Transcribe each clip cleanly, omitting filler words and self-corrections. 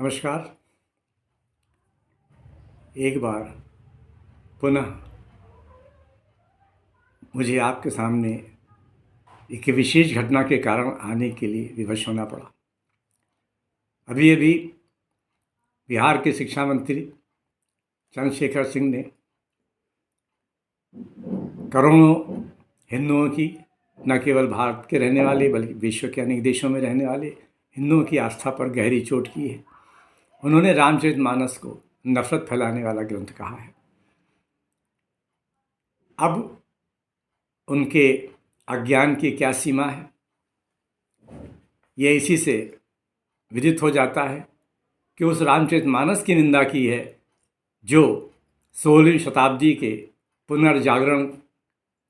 नमस्कार। एक बार पुनः मुझे आपके सामने एक विशेष घटना के कारण आने के लिए विवश होना पड़ा। अभी अभी बिहार के शिक्षा मंत्री चंद्रशेखर सिंह ने करोड़ों हिंदुओं की, न केवल भारत के रहने वाले बल्कि विश्व के अनेक देशों में रहने वाले हिंदुओं की आस्था पर गहरी चोट की है। उन्होंने रामचरितमानस को नफरत फैलाने वाला ग्रंथ कहा है। अब उनके अज्ञान की क्या सीमा है, यह इसी से विदित हो जाता है कि उस रामचरितमानस की निंदा की है जो 16वीं शताब्दी के पुनर्जागरण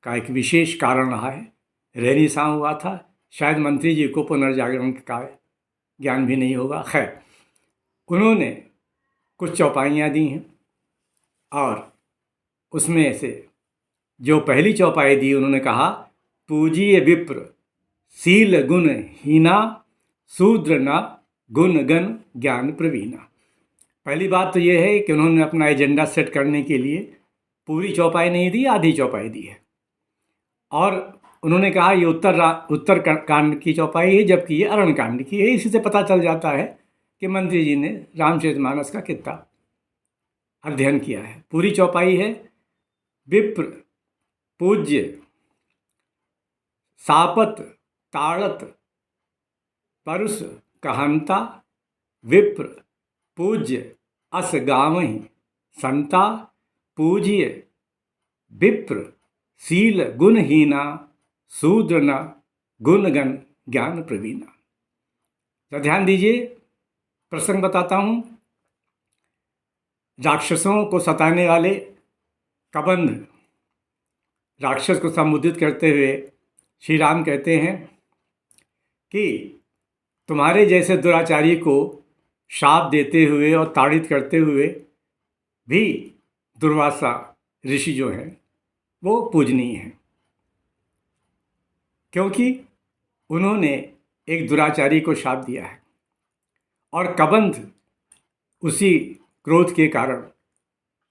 का एक विशेष कारण रहा है। रेनेसां हुआ था। शायद मंत्री जी को पुनर्जागरण का ज्ञान भी नहीं होगा। खैर, उन्होंने कुछ चौपाइयाँ दी हैं और उसमें से जो पहली चौपाई दी, उन्होंने कहा, पूजिए विप्र शील गुण हीना, शूद्र न गुण गण ज्ञान प्रवीणा। पहली बात तो ये है कि उन्होंने अपना एजेंडा सेट करने के लिए पूरी चौपाई नहीं दी, आधी चौपाई दी है। और उन्होंने कहा ये उत्तर कांड की चौपाई है, जबकि ये अरण्य कांड की है। इसी से पता चल जाता है कि मंत्री जी ने रामचरितमानस का कितना अध्ययन किया है। पूरी चौपाई है, विप्र पूज्य सापत ताड़त परुष कहंता, विप्र पूज्य अस गावहि संता, पूज्य विप्र शील गुणहीना, शूद्र न गुणगण ज्ञान प्रवीणा। तो ध्यान दीजिए, प्रसंग बताता हूँ। राक्षसों को सताने वाले कबंध राक्षस को संबोधित करते हुए श्री राम कहते हैं कि तुम्हारे जैसे दुराचारी को शाप देते हुए और ताड़ित करते हुए भी दुर्वासा ऋषि जो हैं वो पूजनीय हैं, क्योंकि उन्होंने एक दुराचारी को शाप दिया है और कबंध उसी क्रोध के कारण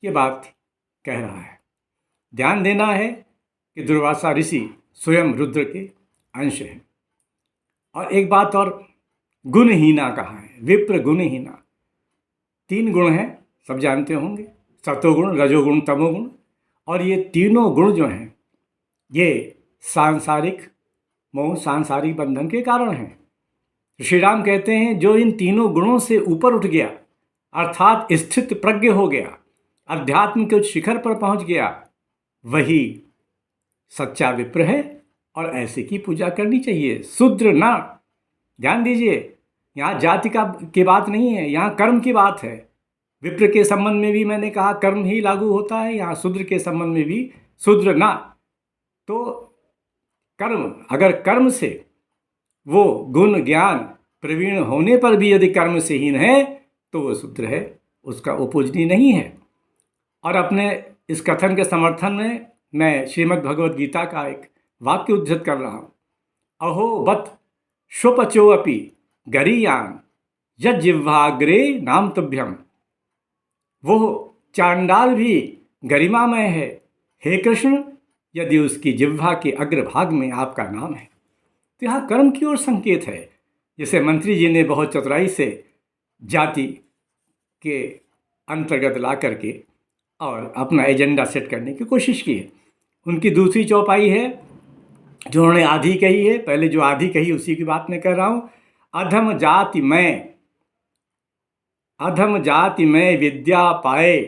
ये बात कह रहा है। ध्यान देना है कि दुर्वासा ऋषि स्वयं रुद्र के अंश हैं। और एक बात और, गुणहीना कहा है, विप्र गुणहीना। 3 गुण हैं, सब जानते होंगे, सतोगुण, रजोगुण, तमोगुण। और ये तीनों गुण जो हैं ये सांसारिक मोह, सांसारिक बंधन के कारण हैं। श्री राम कहते हैं जो इन तीनों गुणों से ऊपर उठ गया, अर्थात स्थित प्रज्ञ हो गया, अध्यात्म के उच्च शिखर पर पहुंच गया, वही सच्चा विप्र है और ऐसे की पूजा करनी चाहिए। शूद्र ना, ध्यान दीजिए, यहाँ जाति की बात नहीं है, यहाँ कर्म की बात है। विप्र के संबंध में भी मैंने कहा कर्म ही लागू होता है, यहाँ शूद्र के संबंध में भी शूद्र ना। तो कर्म, अगर कर्म से वो गुण ज्ञान प्रवीण होने पर भी यदि कर्म से हीन है तो वो शूद्र है, उसका वो पूजनीय नहीं है। और अपने इस कथन के समर्थन में मैं श्रीमद् भगवद गीता का एक वाक्य उद्धृत कर रहा हूँ। अहो बत शुपचोऽपि गरीयान यज्जिह्वाग्रे नाम तुभ्यम। वो चांडाल भी गरिमामय है, हे कृष्ण, यदि उसकी जिह्वा के अग्रभाग में आपका नाम है। तो यहाँ कर्म की ओर संकेत है, जिसे मंत्री जी ने बहुत चतुराई से जाति के अंतर्गत ला करके और अपना एजेंडा सेट करने की कोशिश की है। उनकी दूसरी चौपाई है जो उन्होंने आधी कही है। पहले जो आधी कही उसी की बात मैं कर रहा हूँ। अधम जाति में विद्या पाए,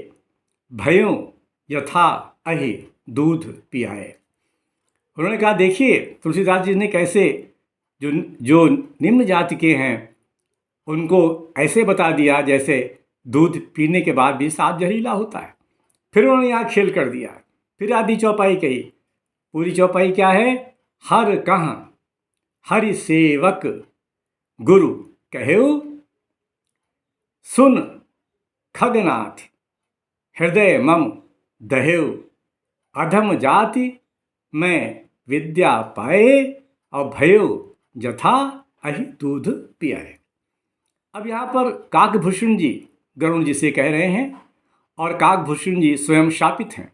भयों यथा अहि दूध पियाए। उन्होंने कहा देखिए तुलसीदास जी ने कैसे जो निम्न जाति के हैं उनको ऐसे बता दिया जैसे दूध पीने के बाद भी साफ जहरीला होता है। फिर उन्होंने यहाँ खेल कर दिया। फिर आधी चौपाई कही। पूरी चौपाई क्या है? हर कहाँ हरि सेवक गुरु कहेउ, सुन खगनाथ हृदय मम दहेउ, अधम जाति में विद्या पाए और भयो जथा अहि दूध पियाए। अब यहाँ पर काकभूषण जी गरुण जी से कह रहे हैं और काकभूषण जी स्वयं शापित हैं।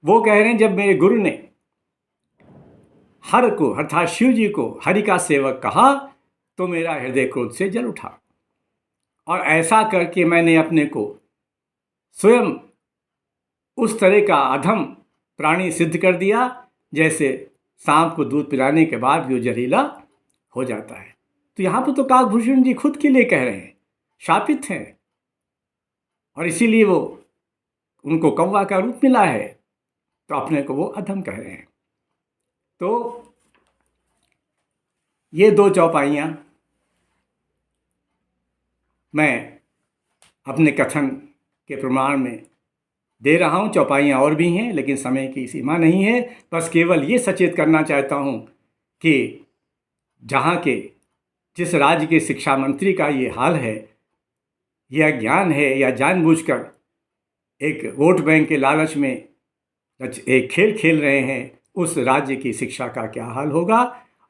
वो कह रहे हैं जब मेरे गुरु ने हर को अर्थात शिव जी को हरि का सेवक कहा तो मेरा हृदय क्रोध से जल उठा और ऐसा करके मैंने अपने को स्वयं उस तरह का अधम प्राणी सिद्ध कर दिया जैसे सांप को दूध पिलाने के बाद भी वो जहरीला हो जाता है। तो यहाँ पर तो काकभूषण जी खुद के लिए कह रहे हैं, शापित हैं और इसीलिए वो उनको कौवा का रूप मिला है तो अपने को वो अधम कह रहे हैं। तो ये दो चौपाइयाँ मैं अपने कथन के प्रमाण में दे रहा हूँ। चौपाइयाँ और भी हैं लेकिन समय की सीमा नहीं है। बस केवल ये सचेत करना चाहता हूँ कि जहाँ के जिस राज्य के शिक्षा मंत्री का ये हाल है, यह ज्ञान है या जानबूझकर एक वोट बैंक के लालच में एक खेल खेल रहे हैं, उस राज्य की शिक्षा का क्या हाल होगा।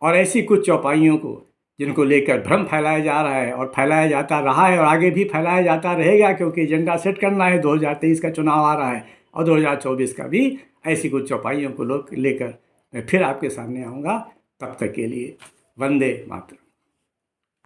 और ऐसी कुछ चौपाइयों को जिनको लेकर भ्रम फैलाया जा रहा है और फैलाया जाता रहा है और आगे भी फैलाया जाता रहेगा, क्योंकि एजेंडा सेट करना है। 2023 का चुनाव आ रहा है और 2024 का भी। ऐसी कुछ चौपाइयों को लेकर मैं फिर आपके सामने आऊँगा। तब तक के लिए वंदे मातरम।